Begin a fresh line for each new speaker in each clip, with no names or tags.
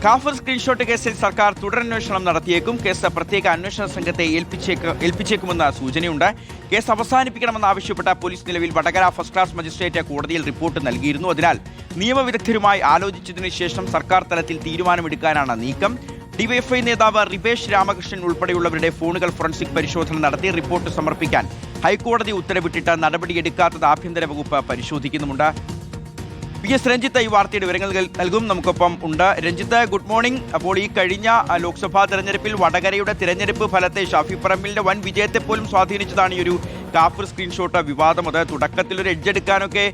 കാഫർ screenshot കേസിൽ സർക്കാർ തുടരന്വേഷണം നടത്തിയേക്കും. Case പ്രത്യേക അന്വേഷണ സംഘത്തെ ഏൽപ്പിച്ചേക്കുമെന്ന സൂചനയുണ്ട്. കേസ് അവസാനിപ്പിക്കണമെന്നാവശ്യപ്പെട്ട പോലീസ് നിലവിൽ വടകര ഫസ്റ്റ് ക്ലാസ് മജിസ്ട്രേറ്റ് കോടതിയിൽ റിപ്പോർട്ട് നൽകിയിരുന്നു. അതിനാൽ നിയമവിദഗ്ധരുമായി ആലോചിച്ചതിനു ശേഷം സർക്കാർ തലത്തിൽ തീരുമാനമെടുക്കാനാണ് നീക്കം. ഡിവൈഎഫ്ഐ നേതാവ് റിബേഷ് രാമകൃഷ്ണൻ ഉൾപ്പെടെയുള്ളവരുടെ ഫോണുകൾ ഫോറൻസിക് പരിശോധന നടത്തി റിപ്പോർട്ട് സമർപ്പിക്കാൻ ഹൈക്കോടതി ഉത്തരവിട്ടിട്ട് നടപടിയെടുക്കാത്തത് ആഭ്യന്തര വകുപ്പ് പരിശോധിക്കുന്നുമുണ്ട്. PS രഞ്ജിത്ത് ഈ വാർത്തയുടെ വിവരങ്ങൾ നൽകും. നമുക്കൊപ്പം ഉണ്ട് രഞ്ജിത്ത്. Good morning. അപ്പോൾ ഈ കഴിഞ്ഞ ലോക്സഭാ തെരഞ്ഞെടുപ്പിൽ വടകരയുടെ തിരഞ്ഞെടുപ്പ് ഫലത്തെ ഷാഫി പറമ്പിലിന്റെ വൻ വിജയത്തെ പോലും സ്വാധീനിച്ചതാണ് ഈ ഒരു കാഫർ സ്ക്രീൻഷോട്ട് വിവാദം. അത് തുടക്കത്തിൽ ഒരു എഡ്ജെടുക്കാനൊക്കെ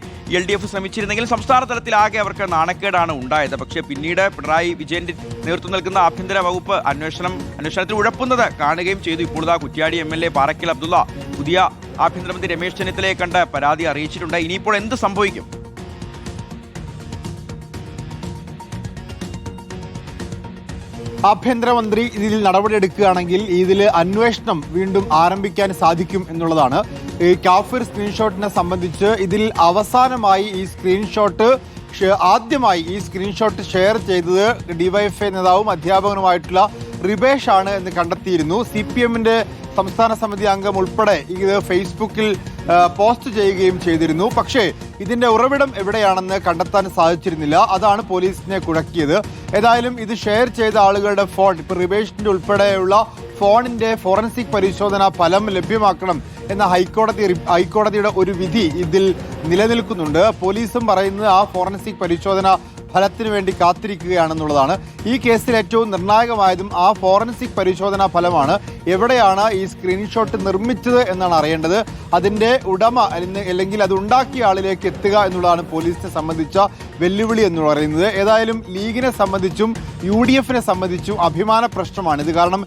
LDF ശ്രമിച്ചിരുന്നെങ്കിൽ സംസ്ഥാന തലത്തിലാകെ അവർക്ക് നാണക്കേടാണ് ഉണ്ടായത്. പക്ഷേ പിന്നീട് പിണറായി വിജയന്റെ നേതൃത്വം നൽകുന്ന ആഭ്യന്തര വകുപ്പ് അന്വേഷണത്തിൽ ഉഴപ്പുന്നത് കാണുകയും ചെയ്തു. ഇപ്പോൾ കുറ്റ്യാടി MLA പാറക്കൽ അബ്ദുള്ള പുതിയ ആഭ്യന്തരമന്ത്രി രമേശ് ചെന്നിത്തലയെ കണ്ട് പരാതി അറിയിച്ചിട്ടുണ്ട്. ഇനിയിപ്പോൾ എന്ത് സംഭവിക്കും?
ആഭ്യന്തരമന്ത്രി ഇതിൽ നടപടിയെടുക്കുകയാണെങ്കിൽ ഇതിൽ അന്വേഷണം വീണ്ടും ആരംഭിക്കാൻ സാധിക്കും എന്നുള്ളതാണ്. ഈ കാഫിർ സ്ക്രീൻഷോട്ടിനെ സംബന്ധിച്ച് ഇതിൽ അവസാനമായി ആദ്യമായി ഈ സ്ക്രീൻഷോട്ട് ഷെയർ ചെയ്തത് ഡിവൈഎഫ്ഐ നേതാവും അധ്യാപകനുമായിട്ടുള്ള റിബേഷ് ആണ് എന്ന് കണ്ടെത്തിയിരുന്നു. CPMന്റെ സംസ്ഥാന സമിതി അംഗം ഉൾപ്പെടെ ഇത് ഫേസ്ബുക്കിൽ പോസ്റ്റ് ചെയ്യുകയും ചെയ്തിരുന്നു. പക്ഷേ ഇതിന്റെ ഉറവിടം എവിടെയാണെന്ന് കണ്ടെത്താൻ സാധിച്ചിരുന്നില്ല. അതാണ് പോലീസിനെ കുഴക്കിയത്. ഏതായാലും ഇത് ഷെയർ ചെയ്ത ആളുകളുടെ ഫോൺ, ഇപ്പൊ റിബേഷിന്റെ ഉൾപ്പെടെയുള്ള ഫോണിന്റെ ഫോറൻസിക് പരിശോധന ഫലം ലഭ്യമാക്കണം എന്ന ഹൈക്കോടതിയുടെ ഒരു വിധി ഇതിൽ നിലനിൽക്കുന്നുണ്ട്. പോലീസും പറയുന്നത് ആ ഫോറൻസിക് പരിശോധന ഫലത്തിന് വേണ്ടി കാത്തിരിക്കുകയാണെന്നുള്ളതാണ്. ഈ കേസിൽ ഏറ്റവും നിർണായകമായതും ആ ഫോറൻസിക് പരിശോധനാ ഫലമാണ്. എവിടെയാണ് ഈ സ്ക്രീൻഷോട്ട് നിർമ്മിച്ചത് എന്നാണ് അറിയേണ്ടത്. അതിന്റെ ഉടമ അല്ലെങ്കിൽ അത് ഉണ്ടാക്കിയ ആളിലേക്ക് എത്തുക എന്നുള്ളതാണ് പോലീസിനെ സംബന്ധിച്ച വെല്ലുവിളി എന്ന് പറയുന്നത്. ഏതായാലും ലീഗിനെ സംബന്ധിച്ചും UDFനെ സംബന്ധിച്ചും അഭിമാന പ്രശ്നമാണ് ഇത്. കാരണം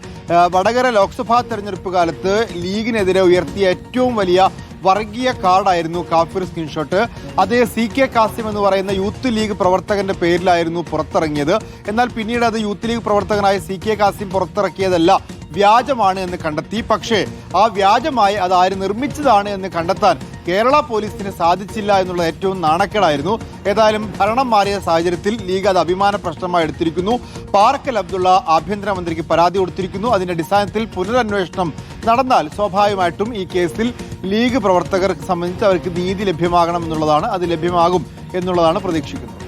വടകര ലോക്സഭാ തെരഞ്ഞെടുപ്പ് കാലത്ത് ലീഗിനെതിരെ ഉയർത്തിയ ഏറ്റവും വലിയ വർഗീയ കാർഡായിരുന്നു കാഫിർ സ്ക്രീൻഷോട്ട്. അത് CK കാസിം എന്ന് പറയുന്ന യൂത്ത് ലീഗ് പ്രവർത്തകന്റെ പേരിലായിരുന്നു പുറത്തിറങ്ങിയത്. എന്നാൽ പിന്നീട് അത് യൂത്ത് ലീഗ് പ്രവർത്തകനായ CK കാസിം പുറത്തിറക്കിയതല്ല, വ്യാജമാണ് എന്ന് കണ്ടെത്തി. പക്ഷേ ആ വ്യാജമായി അത് ആര് നിർമ്മിച്ചതാണ് എന്ന് കണ്ടെത്താൻ കേരള പോലീസിന് സാധിച്ചില്ല എന്നുള്ളത് ഏറ്റവും നാണക്കേടായിരുന്നു. ഏതായാലും ഭരണം മാറിയ സാഹചര്യത്തിൽ ലീഗ് അത് അഭിമാന പ്രശ്നമായി എടുത്തിരിക്കുന്നു. പാറക്കൽ അബ്ദുള്ള ആഭ്യന്തരമന്ത്രിക്ക് പരാതി കൊടുത്തിരിക്കുന്നു. അതിന്റെ അടിസ്ഥാനത്തിൽ പുനരന്വേഷണം നടന്നാൽ സ്വാഭാവികമായിട്ടും ഈ കേസിൽ ലീഗ് പ്രവർത്തകർക്ക് സംബന്ധിച്ച് അവർക്ക് നീതി ലഭ്യമാകണം എന്നുള്ളതാണ്. അത് ലഭ്യമാകും എന്നുള്ളതാണ് പ്രതീക്ഷിക്കുന്നത്.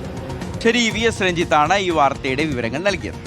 ശരി, VS രഞ്ജിത്താണ് ഈ വാർത്തയുടെ വിവരങ്ങൾ നൽകിയത്.